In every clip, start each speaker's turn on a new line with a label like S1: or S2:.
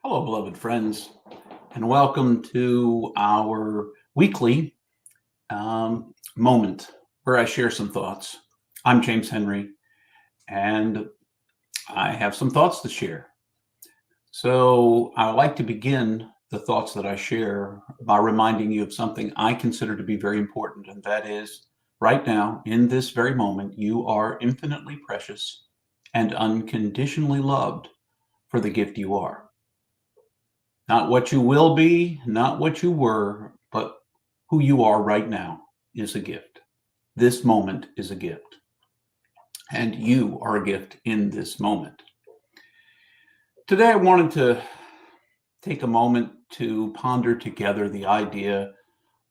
S1: Hello, beloved friends, and welcome to our weekly moment where I share some thoughts. I'm James Henry, and I have some thoughts to share. So, I like to begin the thoughts that I share by reminding you of something I consider to be very important, and that is right now, in this very moment, you are infinitely precious and unconditionally loved for the gift you are. Not what you will be, not what you were, but who you are right now is a gift. This moment is a gift. And you are a gift in this moment. Today, I wanted to take a moment to ponder together the idea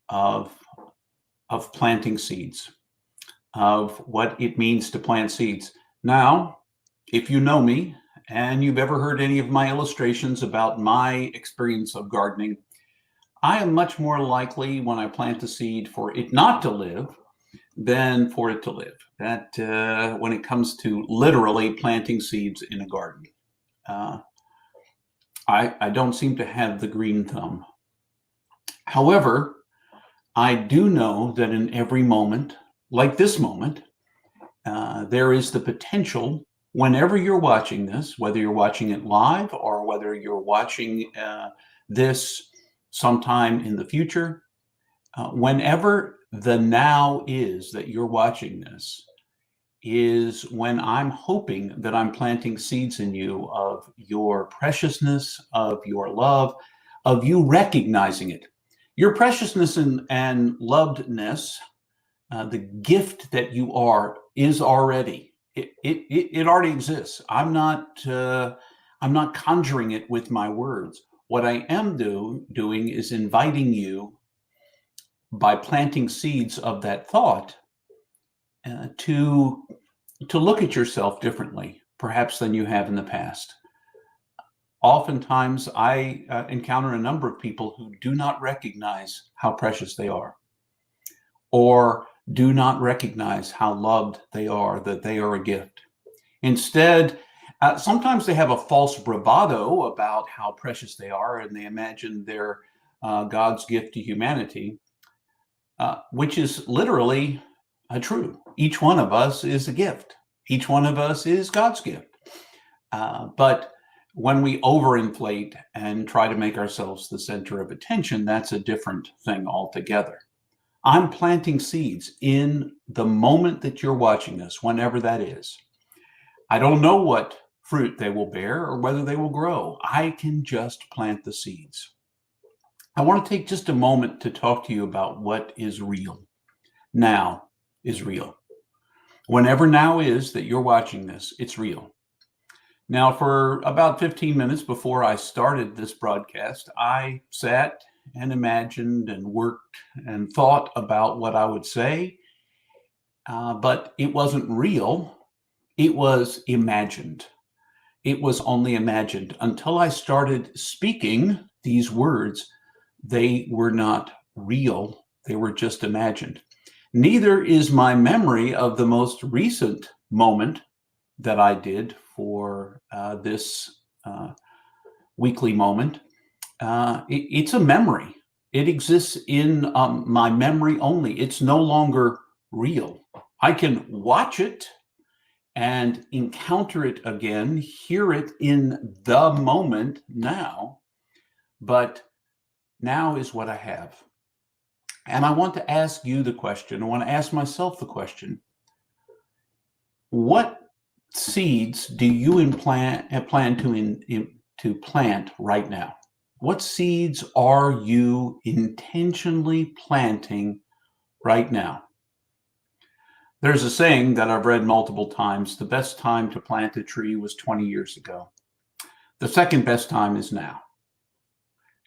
S1: of, planting seeds, of what it means to plant seeds. Now, if you know me and you've ever heard any of my illustrations about my experience of gardening, I am much more likely when I plant a seed for it not to live than for it to live. That when it comes to literally planting seeds in a garden, uh, I don't seem to have the green thumb. However, I do know that in every moment, like this moment, there is the potential, whenever you're watching this, whether you're watching it live or whether you're watching this sometime in the future, whenever the now is that you're watching this, is when I'm hoping that I'm planting seeds in you of your preciousness, of your love, of you recognizing it. Your preciousness and lovedness, the gift that you are, is already. It already exists. I'm not conjuring it with my words. What I am doing is inviting you, by planting seeds of that thought, to look at yourself differently, perhaps than you have in the past. Oftentimes, I encounter a number of people who do not recognize how precious they are, or do not recognize how loved they are, that they are a gift. Instead, sometimes they have a false bravado about how precious they are, and they imagine they're God's gift to humanity, which is literally true. Each one of us is a gift. Each one of us is God's gift. But when we overinflate and try to make ourselves the center of attention, that's a different thing altogether. I'm planting seeds in the moment that you're watching this, whenever that is. I don't know what fruit they will bear or whether they will grow. I can just plant the seeds. I want to take just a moment to talk to you about what is real. Now is real. Whenever now is that you're watching this, it's real. Now, for about 15 minutes before I started this broadcast, I sat and imagined and worked and thought about what I would say, but it wasn't real. It was imagined. It was only imagined. Until I started speaking these words, they were not real. They were just imagined. Neither is my memory of the most recent moment that I did for this weekly moment. It's a memory. It exists in my memory only. It's no longer real. I can watch it and encounter it again, hear it in the moment now, but now is what I have. And I want to ask you the question, I want to ask myself the question, what seeds do you plan to plant right now? What seeds are you intentionally planting right now? There's a saying that I've read multiple times: the best time to plant a tree was 20 years ago. The second best time is now.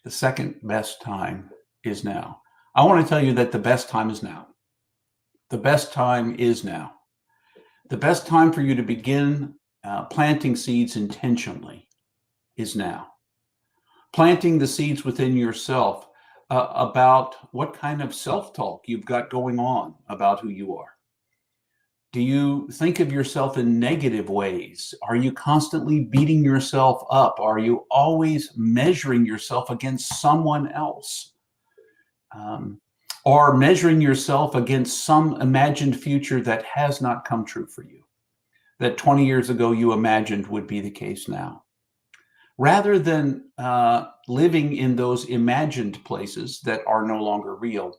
S1: The second best time is now. I want to tell you that the best time is now. The best time is now. The best time for you to begin planting seeds intentionally is now. Planting the seeds within yourself about what kind of self-talk you've got going on about who you are. Do you think of yourself in negative ways? Are you constantly beating yourself up? Are you always measuring yourself against someone else? Or measuring yourself against some imagined future that has not come true for you, that 20 years ago you imagined would be the case now? Rather than living in those imagined places that are no longer real,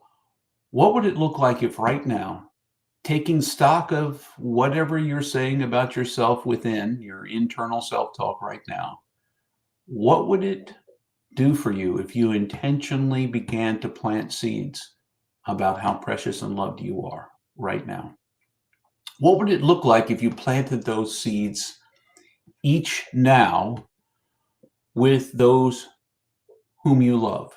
S1: what would it look like if right now, taking stock of whatever you're saying about yourself within your internal self-talk right now, what would it do for you if you intentionally began to plant seeds about how precious and loved you are right now? What would it look like if you planted those seeds each now with those whom you love?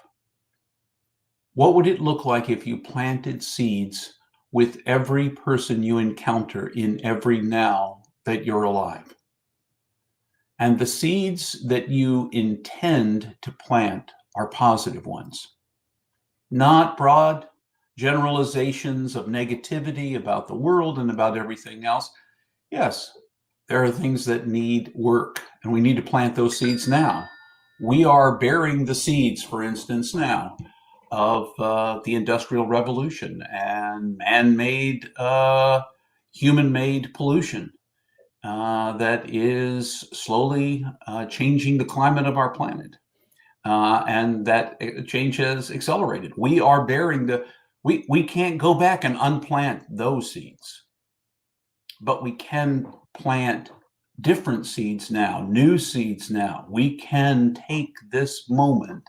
S1: What would it look like if you planted seeds with every person you encounter in every now that you're alive? And the seeds that you intend to plant are positive ones, not broad generalizations of negativity about the world and about everything else. Yes, there are things that need work, and we need to plant those seeds now. We are bearing the seeds, for instance, now of the Industrial Revolution and man-made, human-made pollution that is slowly changing the climate of our planet. And that change has accelerated. We are bearing we can't go back and unplant those seeds, but we can plant different seeds now, new seeds now. We can take this moment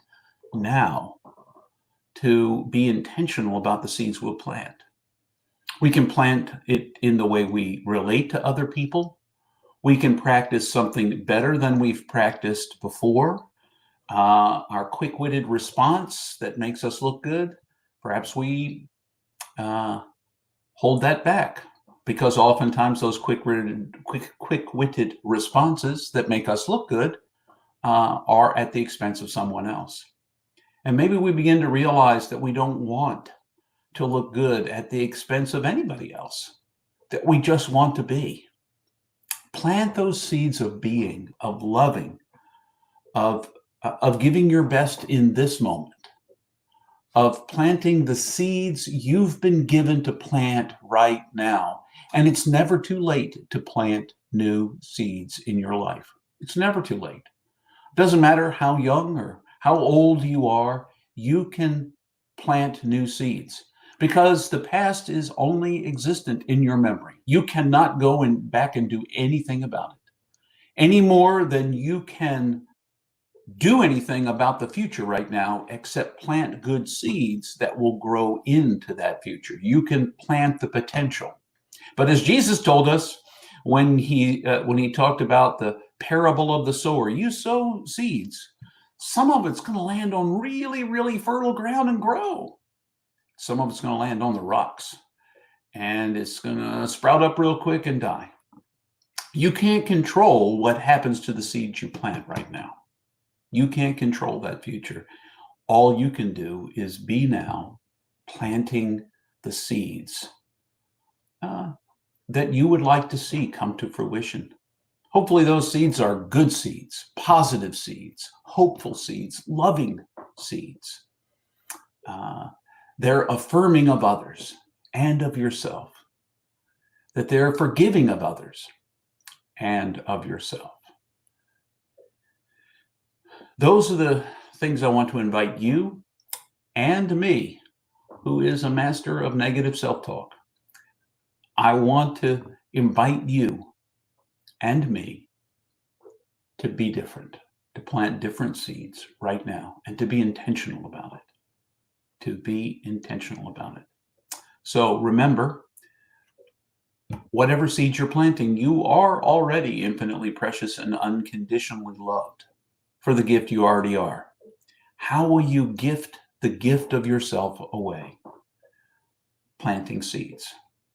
S1: now to be intentional about the seeds we'll plant. We can plant it in the way we relate to other people. We can practice something better than we've practiced before. Our quick-witted response that makes us look good, perhaps we hold that back, because oftentimes those quick-witted responses that make us look good are at the expense of someone else. And maybe we begin to realize that we don't want to look good at the expense of anybody else, that we just want to be. Plant those seeds of being, of loving, of giving your best in this moment, of planting the seeds you've been given to plant right now. And it's never too late to plant new seeds in your life. It's never too late. It doesn't matter how young or how old you are, you can plant new seeds, because the past is only existent in your memory. You cannot go back and do anything about it, any more than you can do anything about the future right now, except plant good seeds that will grow into that future. You can plant the potential. But as Jesus told us when he talked about the parable of the sower, you sow seeds. Some of it's going to land on really, really fertile ground and grow. Some of it's going to land on the rocks, and it's going to sprout up real quick and die. You can't control what happens to the seeds you plant right now. You can't control that future. All you can do is be now, planting the seeds that you would like to see come to fruition. Hopefully those seeds are good seeds, positive seeds, hopeful seeds, loving seeds. They're affirming of others and of yourself, that they're forgiving of others and of yourself. Those are the things I want to invite you and me, who is a master of negative self-talk. I want to invite you and me to be different, to plant different seeds right now, and to be intentional about it. To be intentional about it. So remember, whatever seeds you're planting, you are already infinitely precious and unconditionally loved for the gift you already are. How will you gift the gift of yourself away? Planting seeds.